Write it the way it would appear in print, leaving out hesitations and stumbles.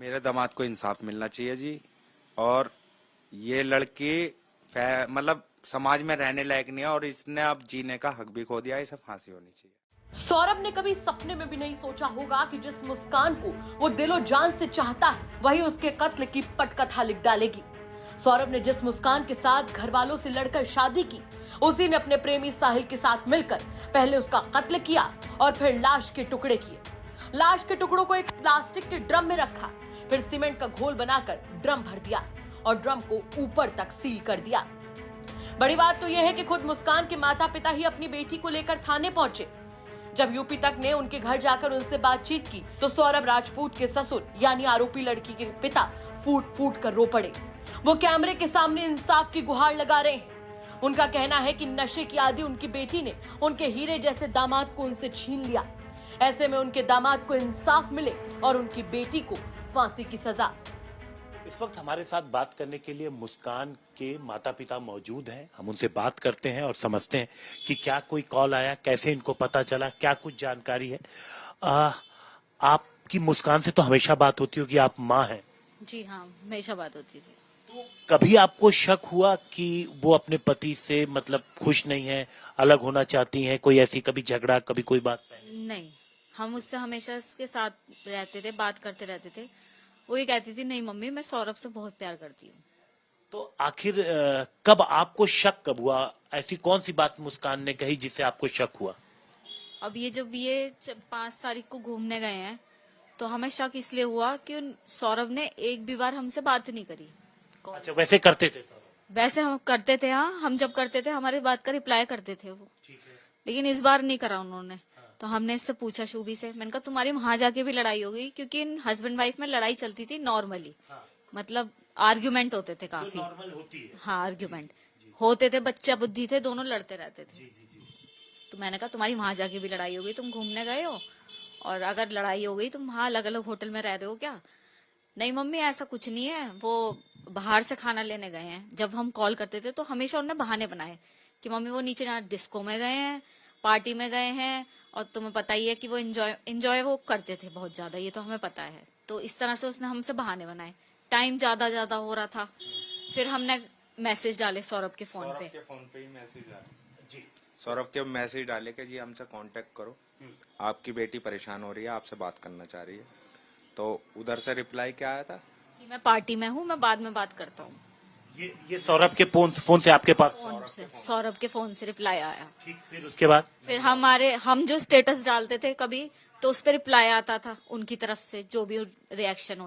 मेरे दामाद को इंसाफ मिलना चाहिए जी। और ये लड़की मतलब समाज में रहने लायक नहीं है और इसने अब जीने का हक भी खो दिया है। इसे फांसी होनी चाहिए। सौरभ ने कभी सपने में भी नहीं सोचा होगा कि जिस मुस्कान को वो दिलो जान से चाहता है वही उसके कत्ल की पटकथा लिख डालेगी। सौरभ ने जिस मुस्कान के साथ घर वालों से लड़कर शादी की, उसी ने अपने प्रेमी साहिल के साथ मिलकर पहले उसका कत्ल किया और फिर लाश के टुकड़े किए। लाश के टुकड़ों को एक प्लास्टिक के ड्रम में रखा, फिर सीमेंट का घोल बनाकर ड्रम भर दिया और ड्रम को ऊपर तक सील कर दिया। बड़ी बात तो यह है कि खुद मुस्कान के माता पिता ही अपनी बेटी को लेकर थाने पहुंचे। जब यूपी तक ने उनके घर जाकर उनसे बातचीत की तो सौरभ राजपूत के ससुर यानी आरोपी लड़की के पिता फूट फूट कर रो पड़े। वो कैमरे के सामने इंसाफ की गुहार लगा रहे हैं। उनका कहना है कि नशे की आदी उनकी बेटी ने उनके हीरे जैसे दामाद को उनसे छीन लिया। ऐसे में उनके दामाद को इंसाफ मिले और उनकी बेटी को फांसी की सजा। इस वक्त हमारे साथ बात करने के लिए मुस्कान के माता पिता मौजूद हैं। हम उनसे बात करते हैं और समझते हैं कि क्या कोई कॉल आया, कैसे इनको पता चला, क्या कुछ जानकारी है। आपकी मुस्कान से तो हमेशा बात होती होगी, आप माँ हैं। जी हाँ, हमेशा बात होती थी। तो कभी आपको शक हुआ कि वो अपने पति से मतलब खुश नहीं है, अलग होना चाहती हैं? कोई ऐसी कभी झगड़ा, कभी कोई बात? नहीं, हम उससे हमेशा उसके साथ रहते थे, बात करते रहते थे। वो ये कहती थी, नहीं मम्मी मैं सौरभ से बहुत प्यार करती हूँ। तो आखिर कब आपको शक कब हुआ? ऐसी कौन सी बात मुस्कान ने कही जिससे आपको शक हुआ? अब ये जब ये 5 तारीख को घूमने गए हैं तो हमें शक इसलिए हुआ कि सौरभ ने एक भी बार हमसे बात नहीं करी। अच्छा, वैसे करते थे? वैसे हम करते थे, हाँ, हम जब करते थे हमारी बात का रिप्लाई करते थे वो। लेकिन इस बार नहीं करा उन्होंने। तो हमने इससे पूछा शुभी से, मैंने कहा तुम्हारी वहां जाके भी लड़ाई हो गई? क्योंकि इन हस्बैंड वाइफ में लड़ाई चलती थी नॉर्मली, मतलब आर्ग्यूमेंट होते थे काफी। नॉर्मल होती है। हाँ, आर्ग्यूमेंट होते थे, बच्चा बुद्धि थे, दोनों लड़ते रहते थे। तो मैंने कहा तुम्हारी वहां जाके भी लड़ाई हो गई, तुम घूमने गए हो और अगर लड़ाई हो गई तुम वहां अलग अलग होटल में रह रहे हो क्या? नहीं मम्मी ऐसा कुछ नहीं है, वो बाहर से खाना लेने गए हैं। जब हम कॉल करते थे तो हमेशा उन्होंने बहाने बनाए कि मम्मी वो नीचे डिस्को में गए हैं, पार्टी में गए हैं, और तुम्हें पता ही है कि वो एंजॉय वो करते थे बहुत ज्यादा, ये तो हमें पता है। तो इस तरह से उसने हमसे बहाने बनाए। टाइम ज्यादा हो रहा था, फिर हमने मैसेज डाले सौरभ के फोन पे। ही मैसेज डाले जी। सौरभ के मैसेज डाले कि जी हमसे कांटेक्ट करो, आपकी बेटी परेशान हो रही है, आपसे बात करना चाह रही है। तो उधर से रिप्लाई क्या आया था कि मैं पार्टी में हूँ, मैं बाद में बात करता हूँ। ये सौरभ के फोन से आपके पास? सौरभ के फोन से रिप्लाई आया। ठीक, फिर उसके बाद फिर हम जो स्टेटस डालते थे कभी तो उस पर रिप्लाई आता था उनकी तरफ से, जो भी रिएक्शन होता